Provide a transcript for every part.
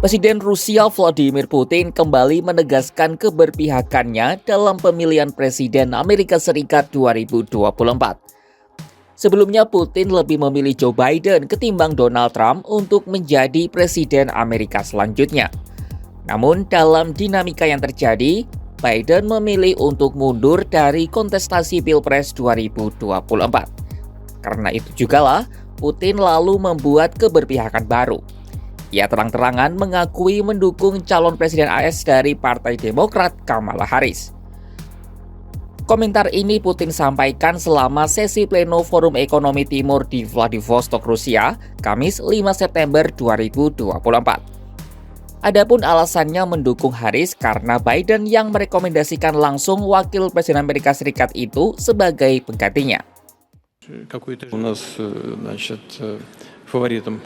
Presiden Rusia Vladimir Putin kembali menegaskan keberpihakannya dalam pemilihan Presiden Amerika Serikat 2024. Sebelumnya Putin lebih memilih Joe Biden ketimbang Donald Trump untuk menjadi Presiden Amerika selanjutnya. Namun dalam dinamika yang terjadi, Biden memilih untuk mundur dari kontestasi Pilpres 2024. Karena itu jugalah Putin lalu membuat keberpihakan baru. Ia terang-terangan mengakui mendukung calon Presiden AS dari Partai Demokrat Kamala Harris. Komentar ini Putin sampaikan selama sesi pleno Forum Ekonomi Timur di Vladivostok, Rusia, Kamis 5 September 2024. Adapun alasannya mendukung Harris karena Biden yang merekomendasikan langsung wakil Presiden Amerika Serikat itu sebagai penggantinya. У нас, фаворитом,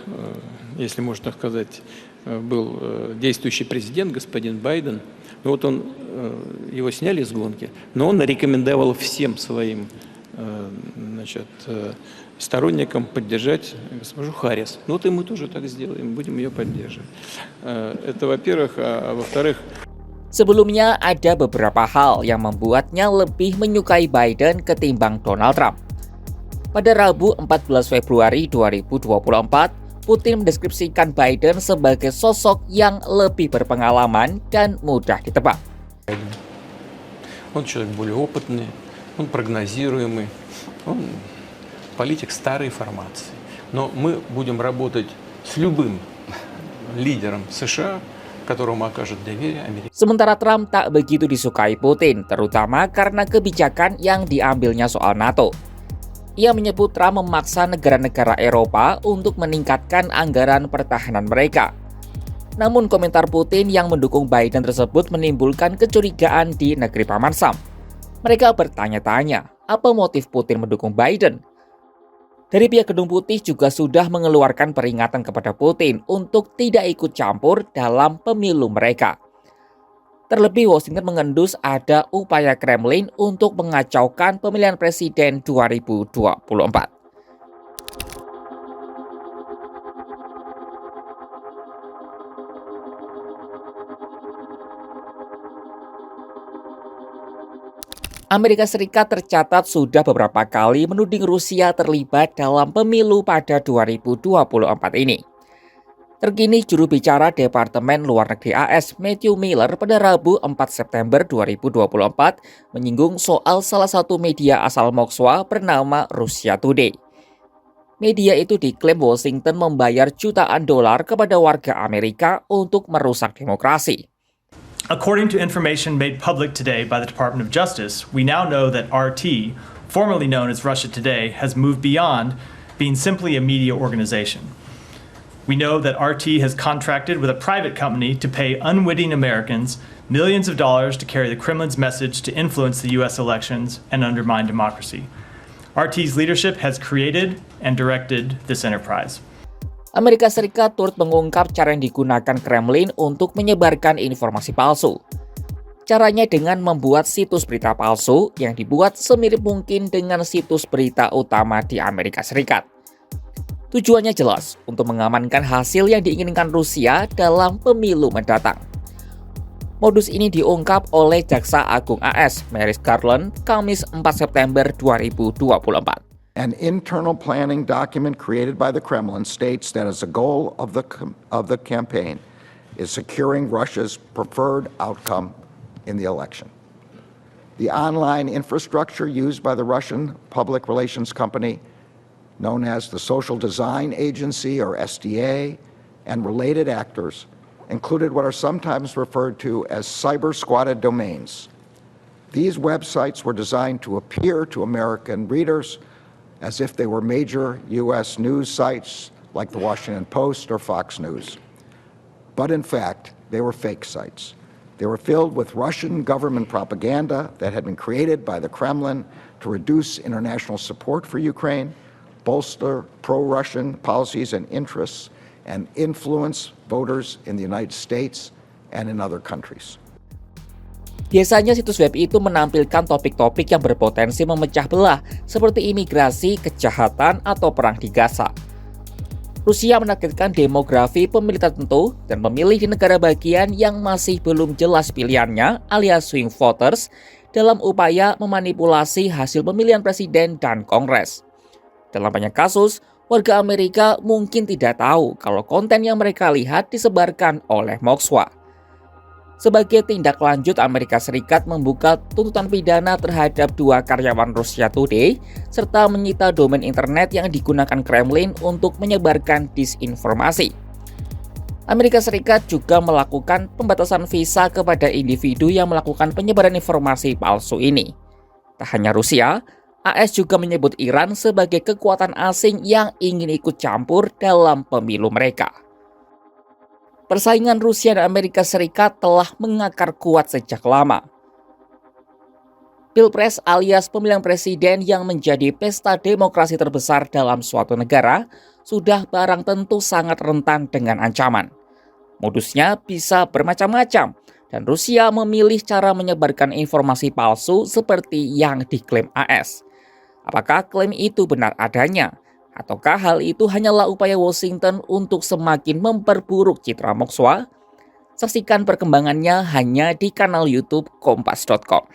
если можно сказать, был действующий президент, господин Байден. Ну вот его сняли с гонки, но он рекомендовал всем своим сторонникам поддержать госпожу Харрис. Ну вот и мы тоже так сделаем, будем ее поддерживать. Это во-первых, а во-вторых... Sebelumnya ada beberapa hal yang membuatnya lebih menyukai Biden ketimbang Donald Trump. Pada Rabu 14 Februari 2024, Putin mendeskripsikan Biden sebagai sosok yang lebih berpengalaman dan mudah ditebak. Он человек более опытный, он прогнозируемый, он политик старой формации. Но мы будем работать с любым лидером США, которому окажет доверие Америка. Sementara Trump tak begitu disukai Putin, terutama karena kebijakan yang diambilnya soal NATO. Ia menyebut Trump memaksa negara-negara Eropa untuk meningkatkan anggaran pertahanan mereka. Namun komentar Putin yang mendukung Biden tersebut menimbulkan kecurigaan di negeri Paman Sam. Mereka bertanya-tanya, apa motif Putin mendukung Biden? Dari pihak Gedung Putih juga sudah mengeluarkan peringatan kepada Putin untuk tidak ikut campur dalam pemilu mereka. Terlebih Washington mengendus ada upaya Kremlin untuk mengacaukan pemilihan presiden 2024. Amerika Serikat tercatat sudah beberapa kali menuding Rusia terlibat dalam pemilu pada 2024 ini. Terkini juru bicara Departemen Luar Negeri AS Matthew Miller pada Rabu 4 September 2024 menyinggung soal salah satu media asal Moskwa bernama Russia Today. Media itu diklaim Washington membayar jutaan dolar kepada warga Amerika untuk merusak demokrasi. According to information made public today by the Department of Justice, we now know that RT, formerly known as Russia Today, has moved beyond being simply a media organization. We know that RT has contracted with a private company to pay unwitting Americans millions of dollars to carry the Kremlin's message to influence the U.S. elections and undermine democracy. RT's leadership has created and directed this enterprise. Amerika Serikat turut mengungkap cara yang digunakan Kremlin untuk menyebarkan informasi palsu. Caranya dengan membuat situs berita palsu yang dibuat semirip mungkin dengan situs berita utama di Amerika Serikat. Tujuannya jelas, untuk mengamankan hasil yang diinginkan Rusia dalam pemilu mendatang. Modus ini diungkap oleh Jaksa Agung AS, Merrick Garland, Kamis 4 September 2024. An internal planning document created by the Kremlin states that as a goal of the campaign is securing Russia's preferred outcome in the election. The online infrastructure used by the Russian public relations company known as the Social Design Agency, or SDA, and related actors, included what are sometimes referred to as cyber-squatted domains. These websites were designed to appear to American readers as if they were major U.S. news sites like the Washington Post or Fox News. But in fact, they were fake sites. They were filled with Russian government propaganda that had been created by the Kremlin to reduce international support for Ukraine, bolster pro-Russian policies and interests, and influence voters in the United States and in other countries. Biasanya situs web itu menampilkan topik-topik yang berpotensi memecah belah, seperti imigrasi, kejahatan, atau perang di Gaza. Rusia menargetkan demografi pemilih tertentu dan pemilih di negara bagian yang masih belum jelas pilihannya alias swing voters dalam upaya memanipulasi hasil pemilihan presiden dan kongres. Dalam banyak kasus, warga Amerika mungkin tidak tahu kalau konten yang mereka lihat disebarkan oleh Moskwa. Sebagai tindak lanjut, Amerika Serikat membuka tuntutan pidana terhadap 2 karyawan Russia Today serta menyita domain internet yang digunakan Kremlin untuk menyebarkan disinformasi. Amerika Serikat juga melakukan pembatasan visa kepada individu yang melakukan penyebaran informasi palsu ini. Tak hanya Rusia, AS juga menyebut Iran sebagai kekuatan asing yang ingin ikut campur dalam pemilu mereka. Persaingan Rusia dan Amerika Serikat telah mengakar kuat sejak lama. Pilpres alias pemilihan presiden yang menjadi pesta demokrasi terbesar dalam suatu negara sudah barang tentu sangat rentan dengan ancaman. Modusnya bisa bermacam-macam, dan Rusia memilih cara menyebarkan informasi palsu seperti yang diklaim AS. Apakah klaim itu benar adanya? Ataukah hal itu hanyalah upaya Washington untuk semakin memperburuk citra Moskwa? Saksikan perkembangannya hanya di kanal YouTube Kompas.com.